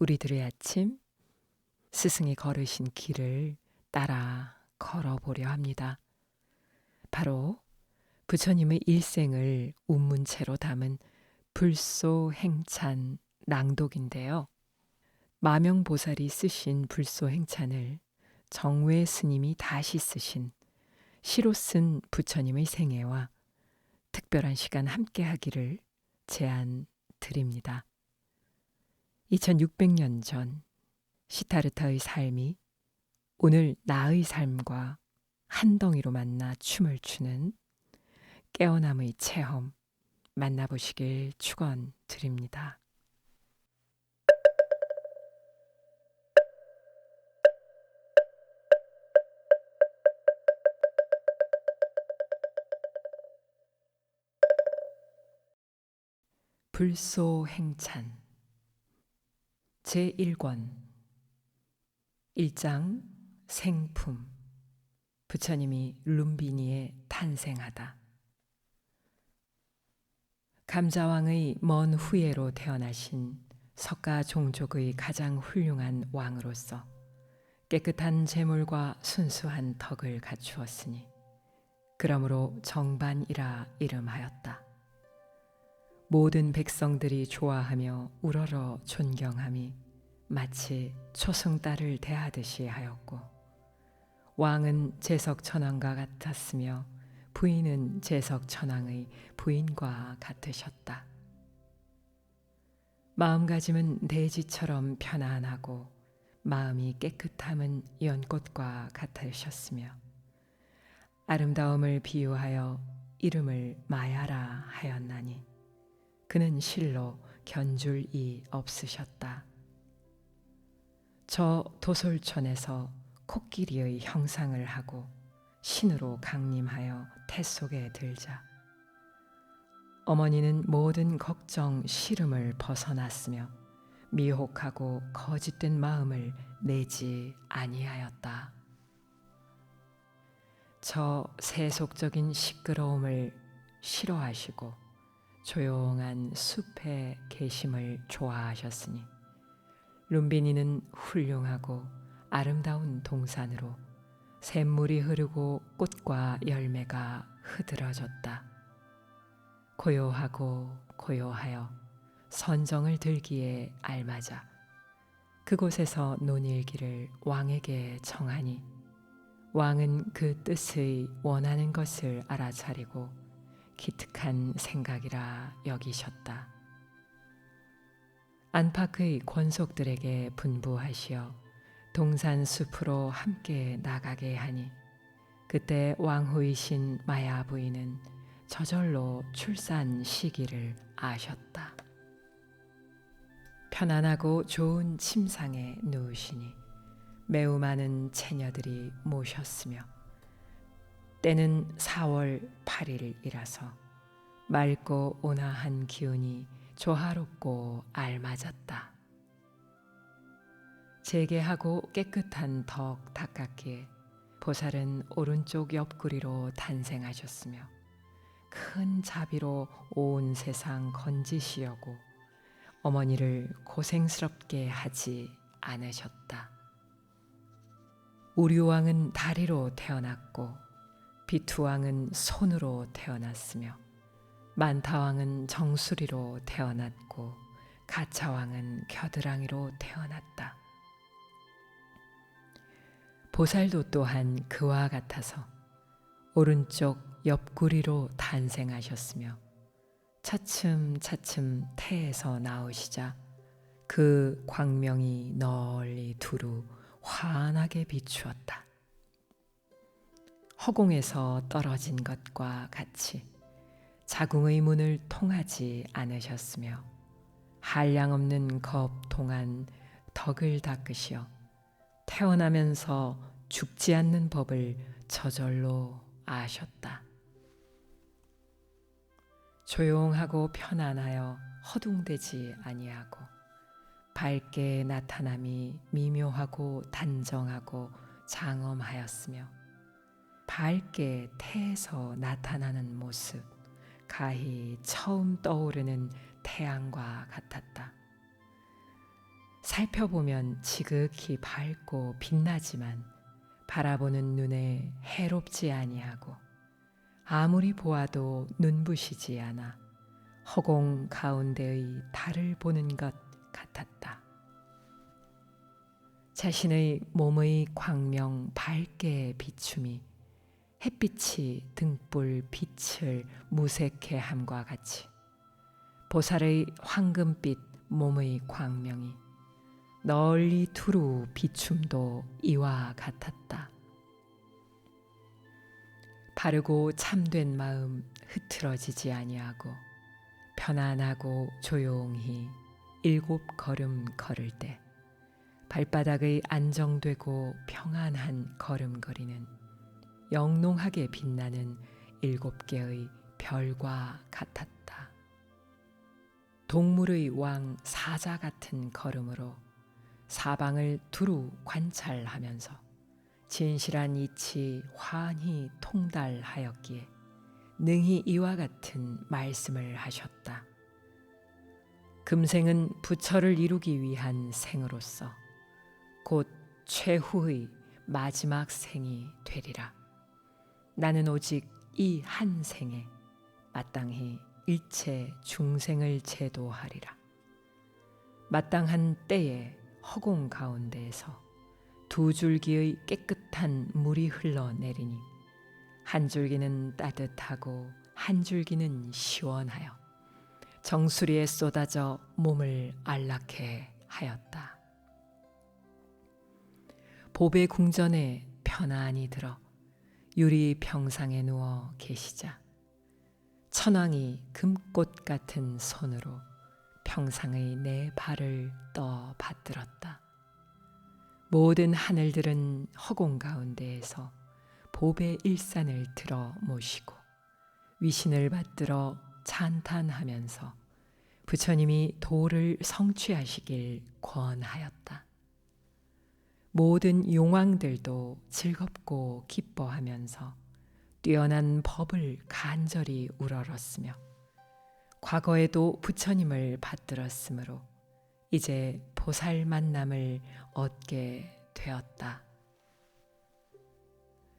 우리들의 아침, 스승이 걸으신 길을 따라 걸어보려 합니다. 바로 부처님의 일생을 운문체로 담은 불소행찬 낭독인데요. 마명보살이 쓰신 불소행찬을 정외 스님이 다시 쓰신 시로 쓴 부처님의 생애와 특별한 시간 함께 하기를 제안 드립니다. 2600년 전 시타르타의 삶이 오늘 나의 삶과 한 덩이로 만나 춤을 추는 깨어남의 체험 만나보시길 축원드립니다. 불소행찬 제1권 1장 생품 부처님이 룸비니에 탄생하다. 감자왕의 먼 후예로 태어나신 석가 종족의 가장 훌륭한 왕으로서 깨끗한 재물과 순수한 덕을 갖추었으니 그러므로 정반이라 이름하였다. 모든 백성들이 좋아하며 우러러 존경함이 마치 초승달을 대하듯이 하였고, 왕은 제석천왕과 같았으며 부인은 제석천왕의 부인과 같으셨다. 마음가짐은 대지처럼 편안하고 마음이 깨끗함은 연꽃과 같으셨으며, 아름다움을 비유하여 이름을 마야라 하였나니 그는 실로 견줄이 없으셨다. 저 도솔촌에서 코끼리의 형상을 하고 신으로 강림하여 태 속에 들자 어머니는 모든 걱정 시름을 벗어났으며 미혹하고 거짓된 마음을 내지 아니하였다. 저 세속적인 시끄러움을 싫어하시고 조용한 숲에 계심을 좋아하셨으니 룸비니는 훌륭하고 아름다운 동산으로 샘물이 흐르고 꽃과 열매가 흐드러졌다. 고요하고 고요하여 선정을 들기에 알맞아 그곳에서 논일기를 왕에게 청하니 왕은 그 뜻의 원하는 것을 알아차리고 기특한 생각이라 여기셨다. 안팎의 권속들에게 분부하시어 동산 숲으로 함께 나가게 하니 그때 왕후이신 마야 부인은 저절로 출산 시기를 아셨다. 편안하고 좋은 침상에 누우시니 매우 많은 처녀들이 모셨으며 때는 4월 8일이라서 맑고 온화한 기운이 조화롭고 알맞았다. 재개하고 깨끗한 덕 닦았기에 보살은 오른쪽 옆구리로 탄생하셨으며 큰 자비로 온 세상 건지시려고 어머니를 고생스럽게 하지 않으셨다. 우류왕은 다리로 태어났고 비투왕은 손으로 태어났으며 만타왕은 정수리로 태어났고 가차왕은 겨드랑이로 태어났다. 보살도 또한 그와 같아서 오른쪽 옆구리로 탄생하셨으며 차츰차츰 태에서 나오시자 그 광명이 널리 두루 환하게 비추었다. 허공에서 떨어진 것과 같이 자궁의 문을 통하지 않으셨으며 한량없는 겁 동안 덕을 닦으시어 태어나면서 죽지 않는 법을 저절로 아셨다. 조용하고 편안하여 허둥대지 아니하고 밝게 나타남이 미묘하고 단정하고 장엄하였으며 밝게 태에서 나타나는 모습 가히 처음 떠오르는 태양과 같았다. 살펴보면 지극히 밝고 빛나지만 바라보는 눈에 해롭지 아니하고 아무리 보아도 눈부시지 않아 허공 가운데의 달을 보는 것 같았다. 자신의 몸의 광명 밝게 비춤이 햇빛이 등불 빛을 무색해 함과 같이 보살의 황금빛 몸의 광명이 널리 두루 비춤도 이와 같았다. 바르고 참된 마음 흐트러지지 아니하고 편안하고 조용히 7걸음 걸을 때 발바닥의 안정되고 평안한 걸음걸이는 영롱하게 빛나는 7개의 별과 같았다. 동물의 왕 사자 같은 걸음으로 사방을 두루 관찰하면서 진실한 이치 환히 통달하였기에 능히 이와 같은 말씀을 하셨다. 금생은 부처를 이루기 위한 생으로서 곧 최후의 마지막 생이 되리라. 나는 오직 이 한 생에 마땅히 일체 중생을 제도하리라. 마땅한 때에 허공 가운데에서 2줄기의 깨끗한 물이 흘러내리니 한 줄기는 따뜻하고 한 줄기는 시원하여 정수리에 쏟아져 몸을 안락해 하였다. 보배 궁전에 편안히 들어 유리 병상에 누워 계시자 천왕이 금꽃 같은 손으로 평상의 네 발을 떠 받들었다. 모든 하늘들은 허공 가운데에서 보배 일산을 들어 모시고 위신을 받들어 찬탄하면서 부처님이 도를 성취하시길 권하였다. 모든 용왕들도 즐겁고 기뻐하면서 뛰어난 법을 간절히 우러렀으며 과거에도 부처님을 받들었으므로 이제 보살 만남을 얻게 되었다.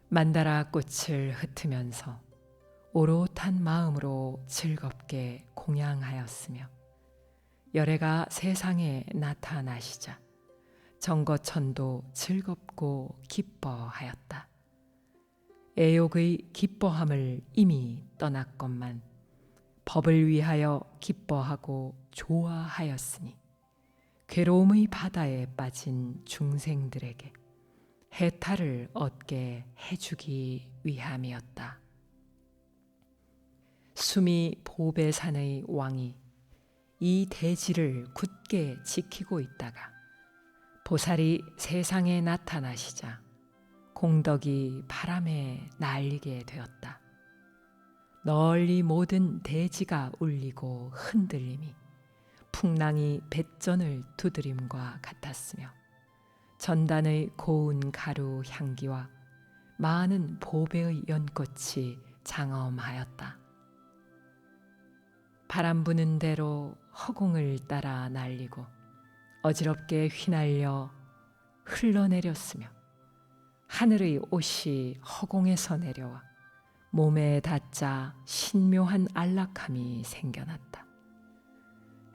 만다라 꽃을 흩으면서 오롯한 마음으로 즐겁게 공양하였으며 열애가 세상에 나타나시자 정거천도 즐겁고 기뻐하였다. 애욕의 기뻐함을 이미 떠났건만 법을 위하여 기뻐하고 좋아하였으니 괴로움의 바다에 빠진 중생들에게 해탈을 얻게 해주기 위함이었다. 수미 보배산의 왕이 이 대지를 굳게 지키고 있다가 보살이 세상에 나타나시자 공덕이 바람에 날리게 되었다. 널리 모든 대지가 울리고 흔들림이 풍랑이 뱃전을 두드림과 같았으며 전단의 고운 가루 향기와 많은 보배의 연꽃이 장엄하였다. 바람 부는 대로 허공을 따라 날리고 어지럽게 휘날려 흘러내렸으며 하늘의 옷이 허공에서 내려와 몸에 닿자 신묘한 안락함이 생겨났다.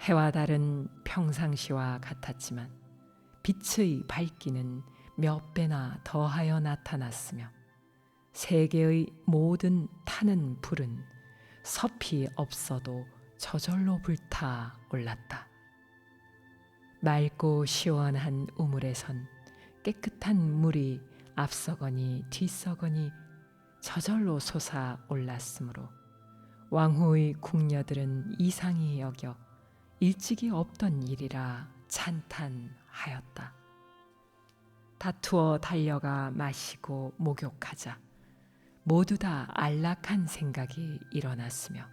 해와 달은 평상시와 같았지만 빛의 밝기는 몇 배나 더하여 나타났으며 세계의 모든 타는 불은 섭이 없어도 저절로 불타 올랐다. 맑고 시원한 우물에선 깨끗한 물이 앞서거니 뒤서거니 저절로 솟아 올랐으므로 왕후의 궁녀들은 이상히 여겨 일찍이 없던 일이라 찬탄하였다. 다투어 달려가 마시고 목욕하자 모두 다 안락한 생각이 일어났으며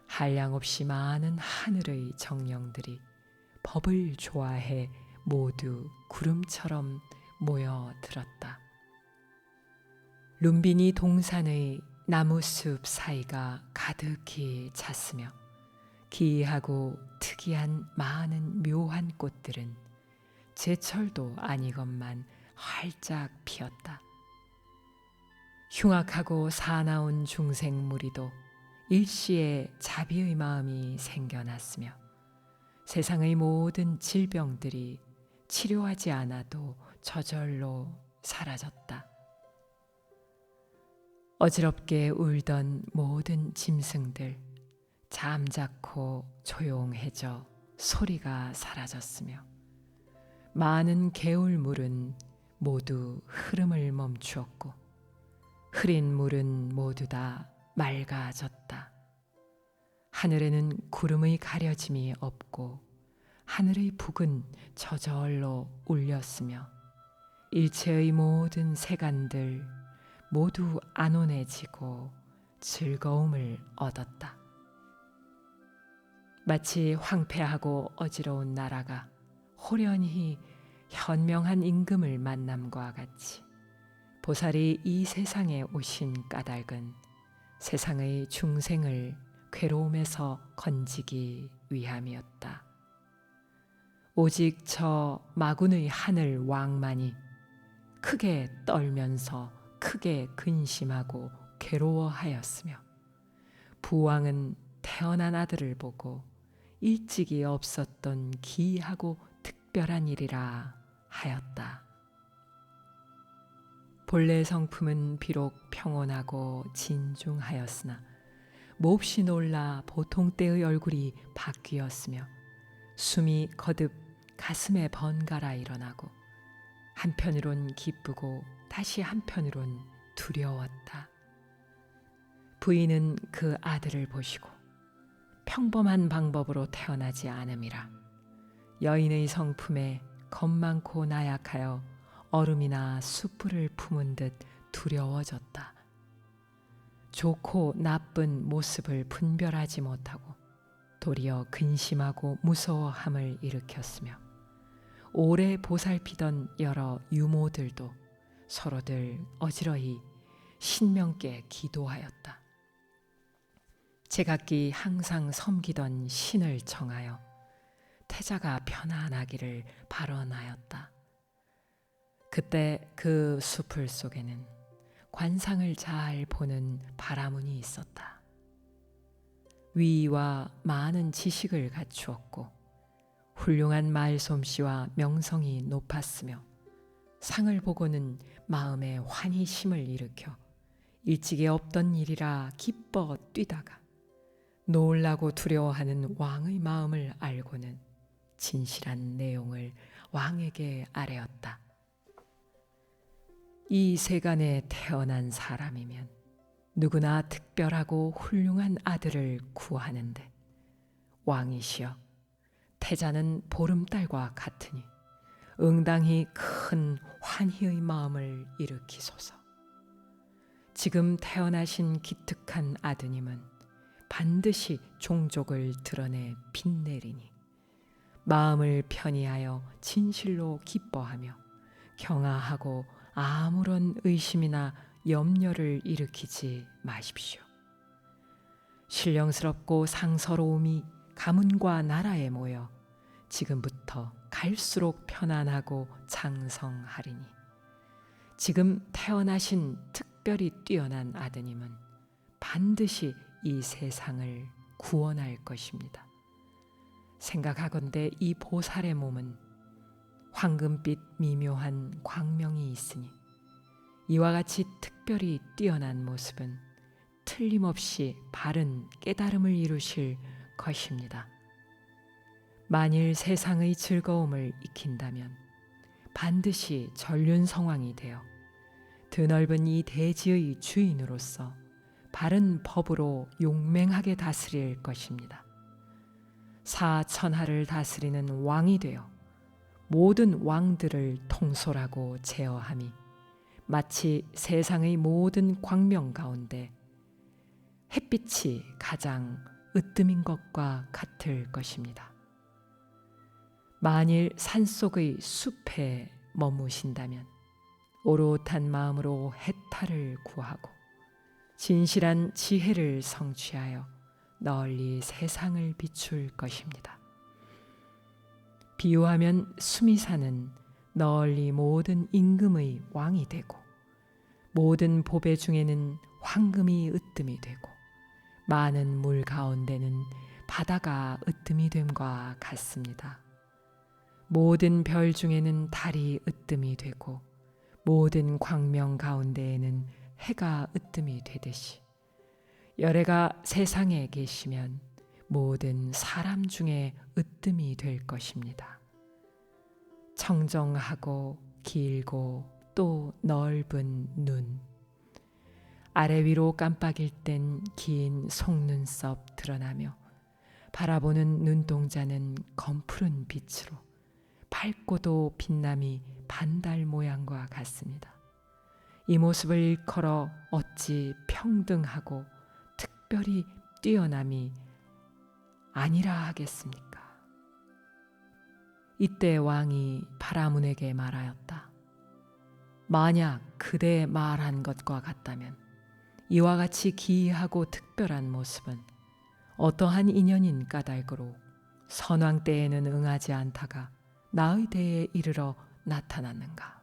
한량없이 많은 하늘의 정령들이 법을 좋아해 모두 구름처럼 모여들었다. 룸비니 동산의 나무숲 사이가 가득히 찼으며 기이하고 특이한 많은 묘한 꽃들은 제철도 아니건만 활짝 피었다. 흉악하고 사나운 중생 무리도 일시에 자비의 마음이 생겨났으며 세상의 모든 질병들이 치료하지 않아도 저절로 사라졌다. 어지럽게 울던 모든 짐승들 잠자코 조용해져 소리가 사라졌으며 많은 개울물은 모두 흐름을 멈추었고 흐린 물은 모두 다 맑아졌다. 하늘에는 구름의 가려짐이 없고 하늘의 북은 저절로 울렸으며 일체의 모든 세간들 모두 안온해지고 즐거움을 얻었다. 마치 황폐하고 어지러운 나라가 호련히 현명한 임금을 만남과 같이 보살이 이 세상에 오신 까닭은 세상의 중생을 괴로움에서 건지기 위함이었다. 오직 저 마군의 하늘 왕만이 크게 떨면서 크게 근심하고 괴로워하였으며 부왕은 태어난 아들을 보고 일찍이 없었던 기이하고 특별한 일이라 하였다. 본래 성품은 비록 평온하고 진중하였으나 몹시 놀라 보통 때의 얼굴이 바뀌었으며 숨이 거듭 가슴에 번갈아 일어나고 한편으론 기쁘고 다시 한편으론 두려웠다. 부인은 그 아들을 보시고 평범한 방법으로 태어나지 않음이라 여인의 성품에 겁 많고 나약하여 얼음이나 숯불을 품은 듯 두려워졌다. 좋고 나쁜 모습을 분별하지 못하고 도리어 근심하고 무서워함을 일으켰으며 오래 보살피던 여러 유모들도 서로들 어지러이 신명께 기도하였다. 제각기 항상 섬기던 신을 청하여 태자가 편안하기를 발언하였다. 그때 그 숲을 속에는 관상을 잘 보는 바라문이 있었다. 위와 많은 지식을 갖추었고 훌륭한 말솜씨와 명성이 높았으며 상을 보고는 마음에 환희심을 일으켜 일찍이 없던 일이라 기뻐 뛰다가 놀라고 두려워하는 왕의 마음을 알고는 진실한 내용을 왕에게 아뢰었다. 이 세간에 태어난 사람이면 누구나 특별하고 훌륭한 아들을 구하는데 왕이시여 태자는 보름달과 같으니 응당히 큰 환희의 마음을 일으키소서. 지금 태어나신 기특한 아드님은 반드시 종족을 드러내 빛내리니 마음을 편히하여 진실로 기뻐하며 경아하고 아무런 의심이나 염려를 일으키지 마십시오. 신령스럽고 상서로움이 가문과 나라에 모여 지금부터 갈수록 편안하고 장성하리니 지금 태어나신 특별히 뛰어난 아드님은 반드시 이 세상을 구원할 것입니다. 생각하건대 이 보살의 몸은 황금빛 미묘한 광명이 있으니 이와 같이 특별히 뛰어난 모습은 틀림없이 바른 깨달음을 이루실 것입니다. 만일 세상의 즐거움을 익힌다면 반드시 전륜성왕이 되어 드넓은 이 대지의 주인으로서 바른 법으로 용맹하게 다스릴 것입니다. 사천하를 다스리는 왕이 되어 모든 왕들을 통솔하고 제어함이 마치 세상의 모든 광명 가운데 햇빛이 가장 으뜸인 것과 같을 것입니다. 만일 산속의 숲에 머무신다면 오롯한 마음으로 해탈을 구하고 진실한 지혜를 성취하여 널리 세상을 비출 것입니다. 비유하면 수미사는 널리 모든 임금의 왕이 되고 모든 보배 중에는 황금이 으뜸이 되고 많은 물 가운데는 바다가 으뜸이 됨과 같습니다. 모든 별 중에는 달이 으뜸이 되고 모든 광명 가운데에는 해가 으뜸이 되듯이 열애가 세상에 계시면 모든 사람 중에 으뜸이 될 것입니다. 청정하고 길고 또 넓은 눈, 아래 위로 깜빡일 땐 긴 속눈썹 드러나며 바라보는 눈동자는 검푸른 빛으로 밝고도 빛남이 반달 모양과 같습니다. 이 모습을 일컬어 어찌 평등하고 특별히 뛰어남이 아니라 하겠습니까? 이때 왕이 바라문에게 말하였다. 만약 그대 말한 것과 같다면 이와 같이 기이하고 특별한 모습은 어떠한 인연인 까닭으로 선왕 때에는 응하지 않다가 나의 때에 이르러 나타났는가?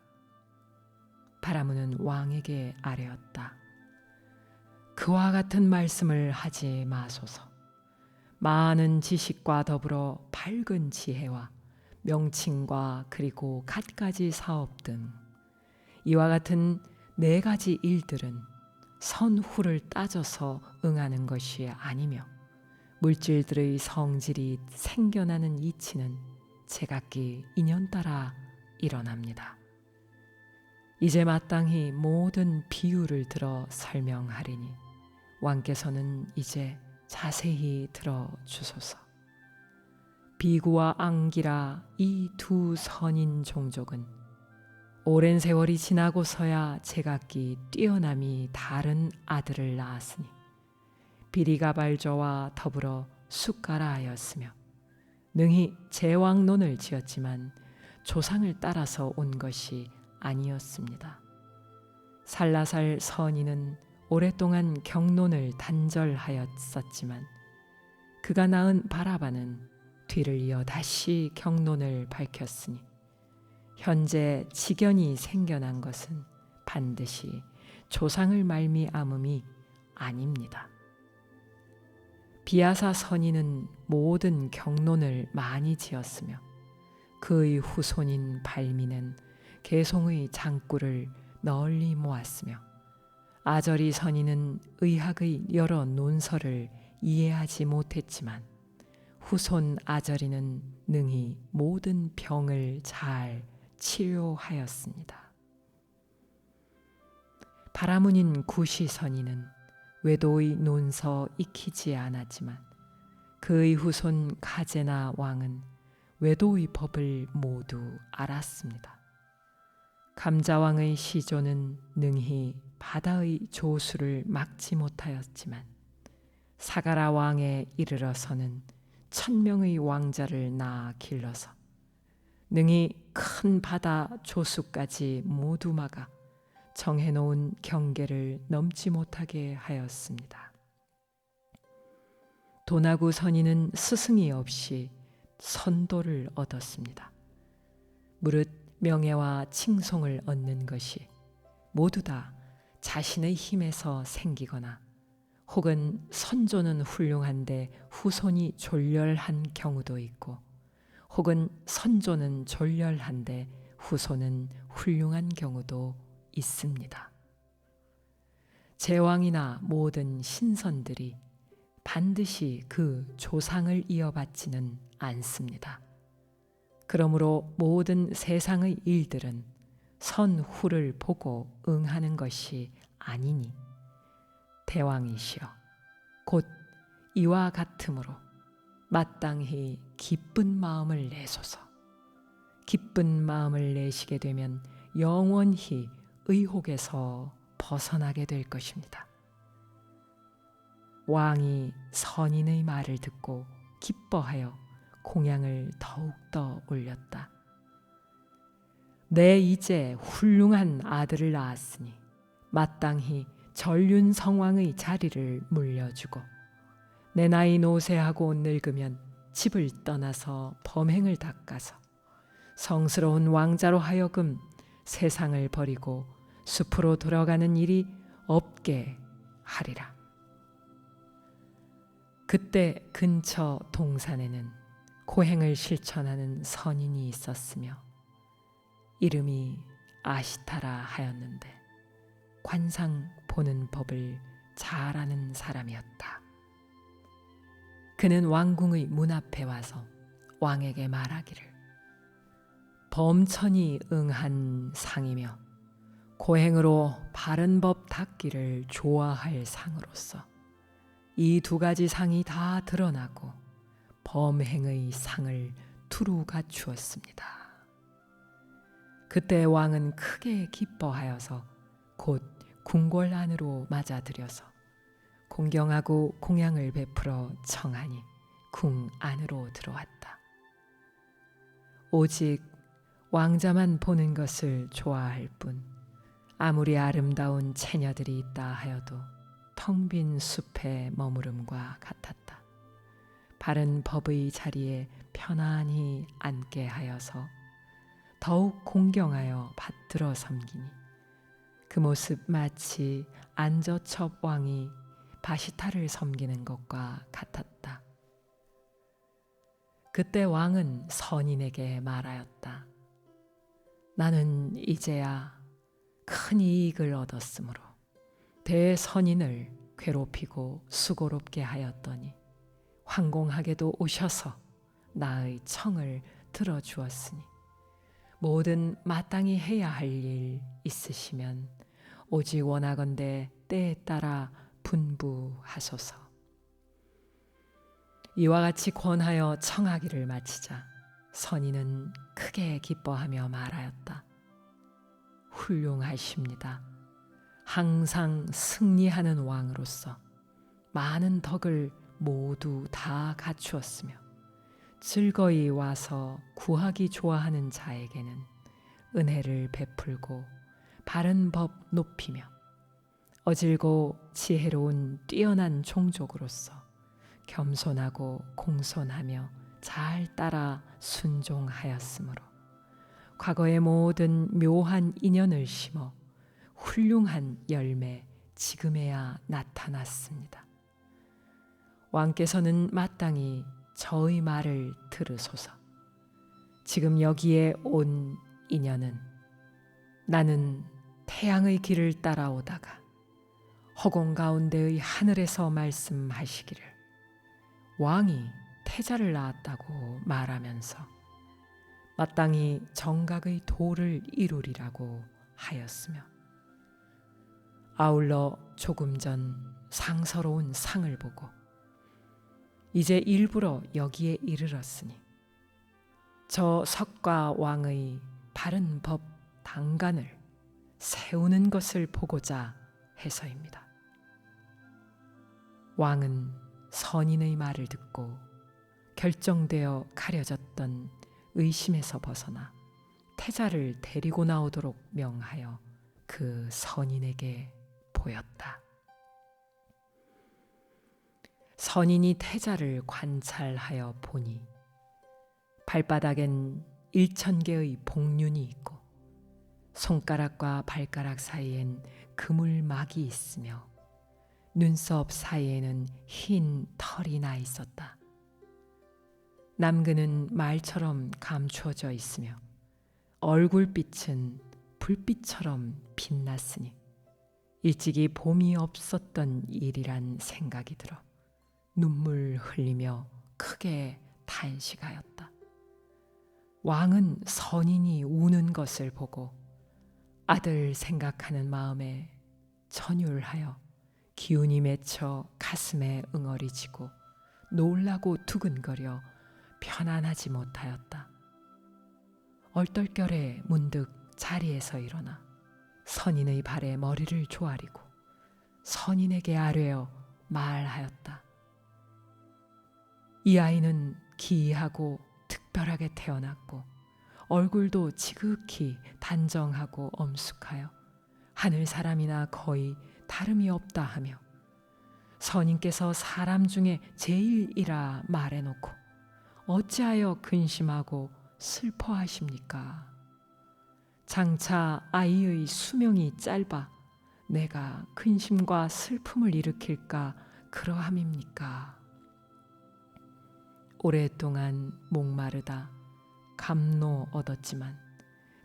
바라문은 왕에게 아뢰었다. 그와 같은 말씀을 하지 마소서. 많은 지식과 더불어 밝은 지혜와 명칭과 그리고 갖가지 사업 등 이와 같은 4가지 일들은 선후를 따져서 응하는 것이 아니며 물질들의 성질이 생겨나는 이치는 제각기 인연 따라 일어납니다. 이제 마땅히 모든 비유를 들어 설명하리니 왕께서는 이제 자세히 들어 주소서. 비구와 앙기라 이 두 선인 종족은 오랜 세월이 지나고서야 제각기 뛰어남이 다른 아들을 낳았으니 비리가 발저와 더불어 숫가라하였으며 능히 제왕론을 지었지만 조상을 따라서 온 것이 아니었습니다. 살라살 선인은 오랫동안 경론을 단절하였었지만 그가 낳은 바라바는 뒤를 이어 다시 경론을 밝혔으니 현재 지견이 생겨난 것은 반드시 조상을 말미암음이 아닙니다. 비아사 선인은 모든 경론을 많이 지었으며 그의 후손인 발미는 계송의 장구를 널리 모았으며 아저리 선인은 의학의 여러 논설을 이해하지 못했지만 후손 아저리는 능히 모든 병을 잘 치료하였습니다. 바라문인 구시 선인은 외도의 논서 익히지 않았지만 그의 후손 가제나 왕은 외도의 법을 모두 알았습니다. 감자왕의 시조는 능히 바다의 조수를 막지 못하였지만 사가라 왕에 이르러서는 1000명의 왕자를 낳아 길러서 능히 큰 바다 조수까지 모두 막아 정해놓은 경계를 넘지 못하게 하였습니다. 도나구 선인은 스승이 없이 선도를 얻었습니다. 무릇 명예와 칭송을 얻는 것이 모두 다 자신의 힘에서 생기거나 혹은 선조는 훌륭한데 후손이 졸렬한 경우도 있고 혹은 선조는 졸렬한데 후손은 훌륭한 경우도 있습니다. 제왕이나 모든 신선들이 반드시 그 조상을 이어받지는 않습니다. 그러므로 모든 세상의 일들은 선후를 보고 응하는 것이 아니니 대왕이시여 곧 이와 같으므로 마땅히 기쁜 마음을 내소서. 기쁜 마음을 내시게 되면 영원히 의혹에서 벗어나게 될 것입니다. 왕이 선인의 말을 듣고 기뻐하여 공양을 더욱더 올렸다. 내 이제 훌륭한 아들을 낳았으니 마땅히 전륜 성왕의 자리를 물려주고 내 나이 노쇠하고 늙으면 집을 떠나서 범행을 닦아서 성스러운 왕자로 하여금 세상을 버리고 숲으로 돌아가는 일이 없게 하리라. 그때 근처 동산에는 고행을 실천하는 선인이 있었으며 이름이 아시타라 하였는데 관상 보는 법을 잘 아는 사람이었다. 그는 왕궁의 문 앞에 와서 왕에게 말하기를 범천이 응한 상이며 고행으로 바른 법 닦기를 좋아할 상으로서 이 두 가지 상이 다 드러나고 범행의 상을 두루 갖추었습니다. 그때 왕은 크게 기뻐하여서 곧 궁궐 안으로 맞아들여서 공경하고 공양을 베풀어 청하니 궁 안으로 들어왔다. 오직 왕자만 보는 것을 좋아할 뿐 아무리 아름다운 처녀들이 있다 하여도 텅 빈 숲에 머무름과 같았다. 바른 법의 자리에 편안히 앉게 하여서 더욱 공경하여 받들어 섬기니 그 모습 마치 안저첩 왕이 바시타를 섬기는 것과 같았다. 그때 왕은 선인에게 말하였다. 나는 이제야 큰 이익을 얻었으므로 대선인을 괴롭히고 수고롭게 하였더니 황공하게도 오셔서 나의 청을 들어주었으니 모든 마땅히 해야 할 일 있으시면 오직 원하건대 때에 따라 분부하소서. 이와 같이 권하여 청하기를 마치자 선인은 크게 기뻐하며 말하였다. 훌륭하십니다. 항상 승리하는 왕으로서 많은 덕을 모두 다 갖추었으며 즐거이 와서 구하기 좋아하는 자에게는 은혜를 베풀고 바른 법 높이며 어질고 지혜로운 뛰어난 종족으로서 겸손하고 공손하며 잘 따라 순종하였으므로 과거의 모든 묘한 인연을 심어 훌륭한 열매 지금에야 나타났습니다. 왕께서는 마땅히 저의 말을 들으소서. 지금 여기에 온 인연은 나는 태양의 길을 따라오다가 허공 가운데의 하늘에서 말씀하시기를 왕이 태자를 낳았다고 말하면서 마땅히 정각의 도를 이루리라고 하였으며 아울러 조금 전 상서로운 상을 보고 이제 일부러 여기에 이르렀으니 저 석가 왕의 바른 법 당간을 세우는 것을 보고자 해서입니다. 왕은 선인의 말을 듣고 결정되어 가려졌던 의심에서 벗어나 태자를 데리고 나오도록 명하여 그 선인에게 보였다. 선인이 태자를 관찰하여 보니 발바닥엔 1000개의 복륜이 있고 손가락과 발가락 사이엔 그물막이 있으며 눈썹 사이에는 흰 털이 나 있었다. 남근은 말처럼 감추어져 있으며 얼굴빛은 불빛처럼 빛났으니 일찍이 봄이 없었던 일이란 생각이 들어 눈물 흘리며 크게 탄식하였다. 왕은 선인이 우는 것을 보고 아들 생각하는 마음에 전율하여 기운이 맺혀 가슴에 응어리지고 놀라고 두근거려 편안하지 못하였다. 얼떨결에 문득 자리에서 일어나 선인의 발에 머리를 조아리고 선인에게 아뢰어 말하였다. 이 아이는 기이하고 특별하게 태어났고 얼굴도 지극히 단정하고 엄숙하여 하늘 사람이나 거의 다름이 없다 하며 선인께서 사람 중에 제일이라 말해놓고 어찌하여 근심하고 슬퍼하십니까? 장차 아이의 수명이 짧아 내가 근심과 슬픔을 일으킬까 그러함입니까? 오랫동안 목마르다 감노 얻었지만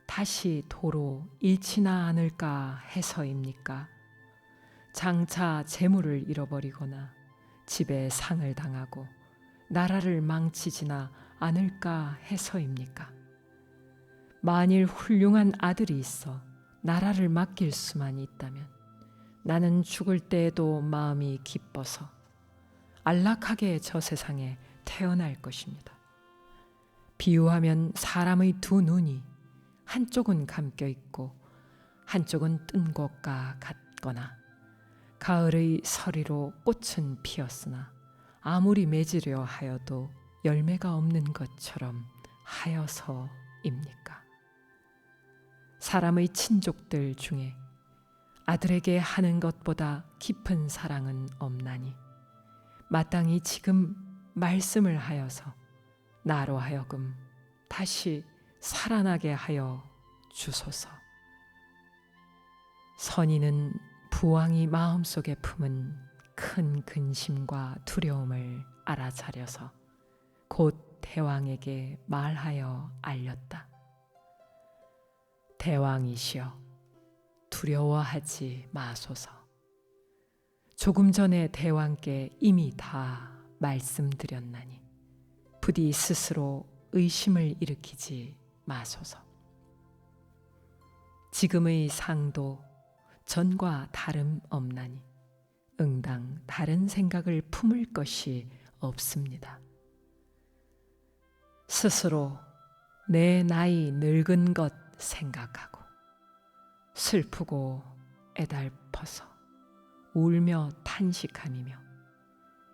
다시 도로 잃지나 않을까 해서입니까? 장차 재물을 잃어버리거나 집에 상을 당하고 나라를 망치지나 않을까 해서입니까? 만일 훌륭한 아들이 있어 나라를 맡길 수만 있다면 나는 죽을 때에도 마음이 기뻐서 안락하게 저 세상에 태어날 것입니다. 비유하면 사람의 두 눈이 한쪽은 감겨 있고 한쪽은 뜬 것과 같거나 가을의 서리로 꽃은 피었으나 아무리 맺으려 하여도 열매가 없는 것처럼 하여서입니까? 사람의 친족들 중에 아들에게 하는 것보다 깊은 사랑은 없나니 마땅히 지금 말씀을 하여서 나로 하여금 다시 살아나게 하여 주소서. 선인은 부왕이 마음속에 품은 큰 근심과 두려움을 알아차려서 곧 대왕에게 말하여 알렸다. 대왕이시여, 두려워하지 마소서. 조금 전에 대왕께 이미 다 말씀드렸나니 부디 스스로 의심을 일으키지 마소서. 지금의 상도 전과 다름없나니 응당 다른 생각을 품을 것이 없습니다. 스스로 내 나이 늙은 것 생각하고 슬프고 애달퍼서 울며 탄식함이며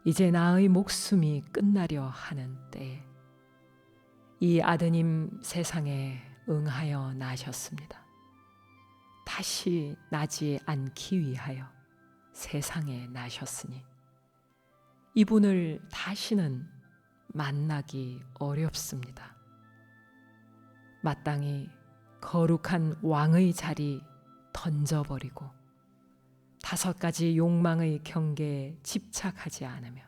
이제 나의 목숨이 끝나려 하는 때에 이 아드님 세상에 응하여 나셨습니다. 다시 나지 않기 위하여 세상에 나셨으니 이분을 다시는 만나기 어렵습니다. 마땅히 거룩한 왕의 자리 던져버리고 5가지 욕망의 경계에 집착하지 않으며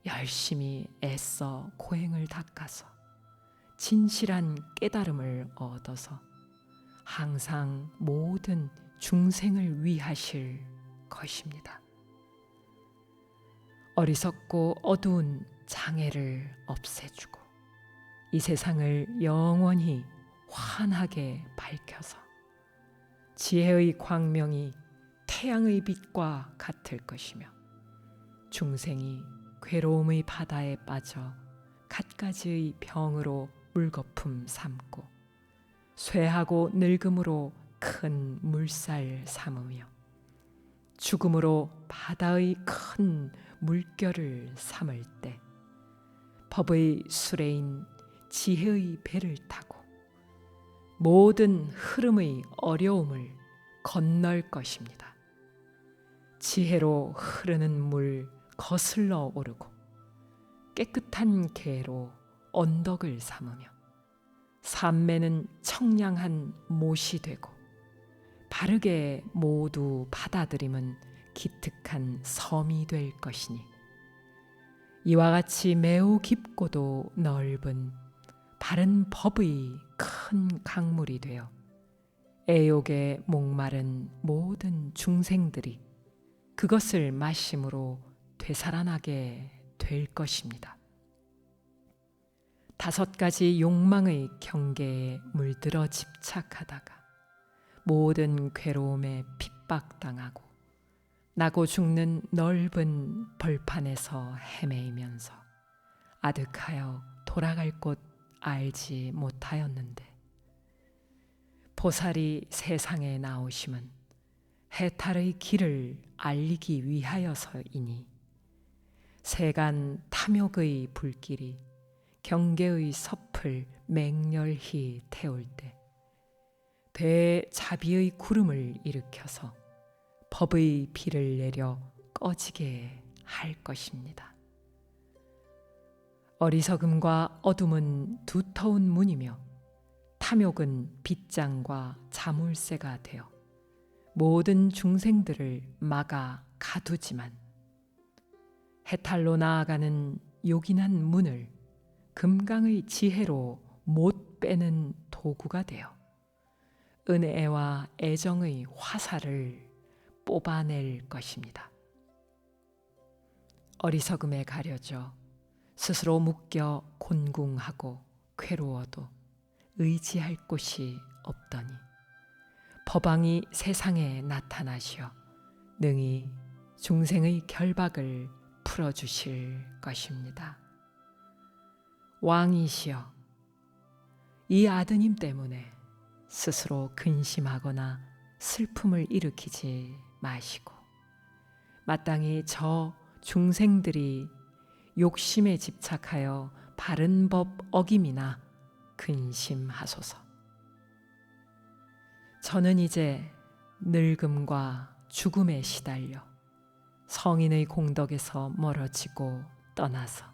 열심히 애써 고행을 닦아서 진실한 깨달음을 얻어서 항상 모든 중생을 위하실 것입니다. 어리석고 어두운 장애를 없애주고 이 세상을 영원히 환하게 밝혀서 지혜의 광명이 태양의 빛과 같을 것이며 중생이 괴로움의 바다에 빠져 갖가지의 병으로 물거품 삼고 쇠하고 늙음으로 큰 물살 삼으며 죽음으로 바다의 큰 물결을 삼을 때 법의 수레인 지혜의 배를 타고 모든 흐름의 어려움을 건널 것입니다. 지혜로 흐르는 물 거슬러 오르고 깨끗한 개로 언덕을 삼으며 삼매는 청량한 못이 되고 바르게 모두 받아들임은 기특한 섬이 될 것이니 이와 같이 매우 깊고도 넓은 바른 법의 큰 강물이 되어 애욕에 목마른 모든 중생들이 그것을 마심으로 되살아나게 될 것입니다. 5가지 욕망의 경계에 물들어 집착하다가 모든 괴로움에 핍박당하고 나고 죽는 넓은 벌판에서 헤매이면서 아득하여 돌아갈 곳 알지 못하였는데 보살이 세상에 나오심은 해탈의 길을 알리기 위하여서이니 세간 탐욕의 불길이 경계의 섭을 맹렬히 태울 때 대자비의 구름을 일으켜서 법의 비를 내려 꺼지게 할 것입니다. 어리석음과 어둠은 두터운 문이며 탐욕은 빗장과 자물쇠가 되어 모든 중생들을 막아 가두지만 해탈로 나아가는 요긴한 문을 금강의 지혜로 못 빼는 도구가 되어 은혜와 애정의 화살을 뽑아낼 것입니다. 어리석음에 가려져 스스로 묶여 곤궁하고 괴로워도 의지할 곳이 없더니 법왕이 세상에 나타나시어 능히 중생의 결박을 풀어주실 것입니다. 왕이시여, 이 아드님 때문에 스스로 근심하거나 슬픔을 일으키지 마시고 마땅히 저 중생들이 욕심에 집착하여 바른 법 어김이나 근심하소서. 저는 이제 늙음과 죽음에 시달려 성인의 공덕에서 멀어지고 떠나서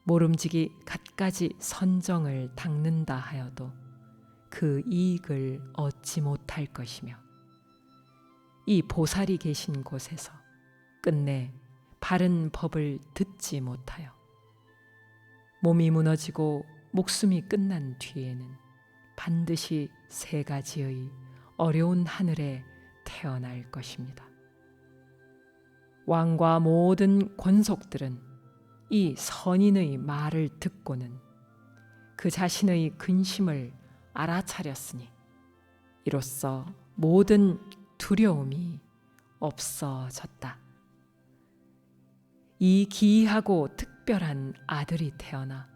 모름지기 갖가지 선정을 닦는다 하여도 그 이익을 얻지 못할 것이며 이 보살이 계신 곳에서 끝내 바른 법을 듣지 못하여 몸이 무너지고 목숨이 끝난 뒤에는 반드시 세 가지의 어려운 하늘에 태어날 것입니다. 왕과 모든 권속들은 이 선인의 말을 듣고는 그 자신의 근심을 알아차렸으니 이로써 모든 두려움이 없어졌다. 이 기이하고 특별한 아들이 태어나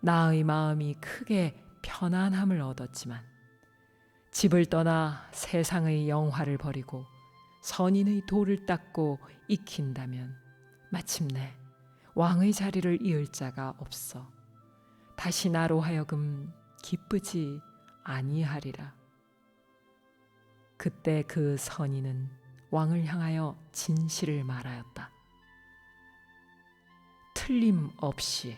나의 마음이 크게 편안함을 얻었지만 집을 떠나 세상의 영화를 버리고 선인의 도를 닦고 익힌다면 마침내 왕의 자리를 이을 자가 없어 다시 나로 하여금 기쁘지 아니하리라. 그때 그 선인은 왕을 향하여 진실을 말하였다. 틀림없이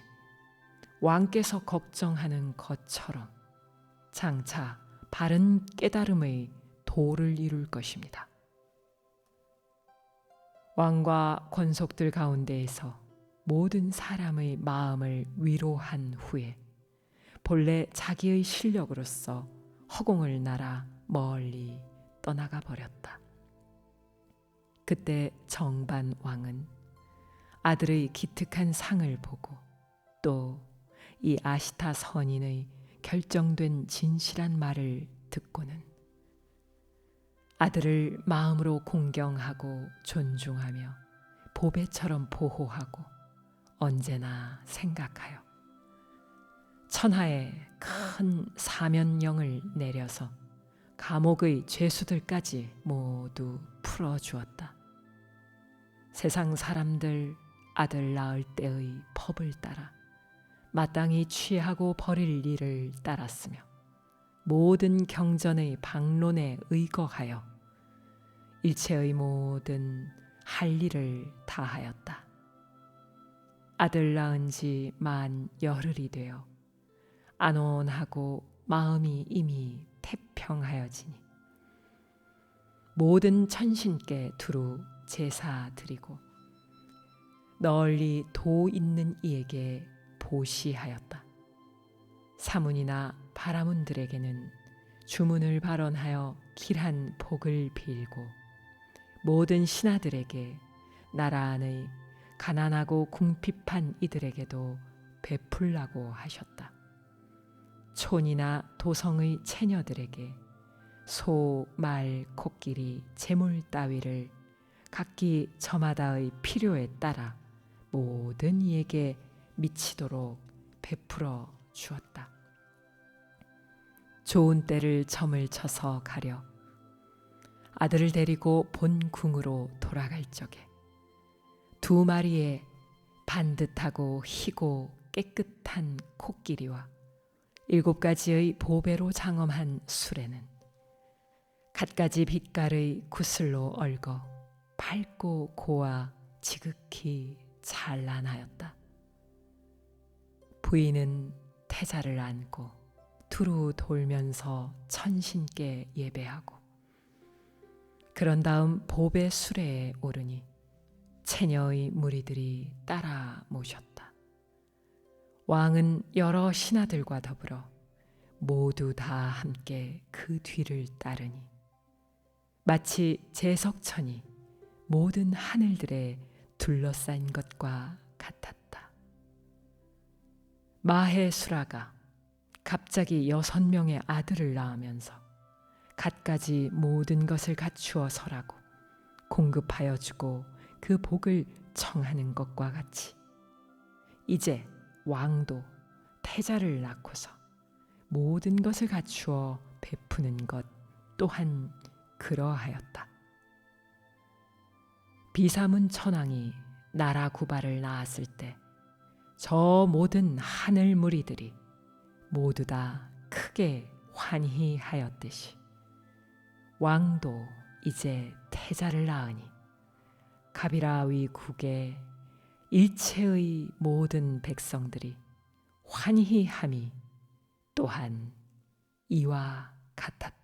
왕께서 걱정하는 것처럼 장차 바른 깨달음의 도를 이룰 것입니다. 왕과 권속들 가운데에서 모든 사람의 마음을 위로한 후에 본래 자기의 실력으로서 허공을 날아 멀리 떠나가 버렸다. 그때 정반 왕은 아들의 기특한 상을 보고 또 이 아시타 선인의 결정된 진실한 말을 듣고는 아들을 마음으로 공경하고 존중하며 보배처럼 보호하고 언제나 생각하여 천하에 큰 사면령을 내려서 감옥의 죄수들까지 모두 풀어주었다. 세상 사람들 아들 낳을 때의 법을 따라 마땅히 취하고 버릴 일을 따랐으며 모든 경전의 방론에 의거하여 일체의 모든 할 일을 다하였다. 아들 낳은 지 만 열흘이 되어 안온하고 마음이 이미 태평하여지니 모든 천신께 두루 제사 드리고 널리 도 있는 이에게 보시하였다. 사문이나 바라문들에게는 주문을 발언하여 길한 복을 빌고 모든 신하들에게 나라 안의 가난하고 궁핍한 이들에게도 베풀라고 하셨다. 촌이나 도성의 처녀들에게 소, 말, 코끼리, 재물 따위를 각기 저마다의 필요에 따라 모든 이에게 미치도록 베풀어 주었다. 좋은 때를 점을 쳐서 가려 아들을 데리고 본궁으로 돌아갈 적에 2마리의 반듯하고 희고 깨끗한 코끼리와 7가지의 보배로 장엄한 수레는 갖가지 빛깔의 구슬로 얽어 밝고 고와 지극히 찬란하였다. 부인은 태자를 안고 두루 돌면서 천신께 예배하고 그런 다음 보배 수레에 오르니 체녀의 무리들이 따라 모셨다. 왕은 여러 신하들과 더불어 모두 다 함께 그 뒤를 따르니 마치 제석천이 모든 하늘들에 둘러싼 것과 같았다. 마해수라가 갑자기 6명의 아들을 낳으면서 갖가지 모든 것을 갖추어 설하고 공급하여 주고 그 복을 청하는 것과 같이 이제 왕도 태자를 낳고서 모든 것을 갖추어 베푸는 것 또한 그러하였다. 비사문 천왕이 나라 구발을 낳았을 때 저 모든 하늘 무리들이 모두 다 크게 환희하였듯이 왕도 이제 태자를 낳으니 가비라의 국의 일체의 모든 백성들이 환희함이 또한 이와 같았다.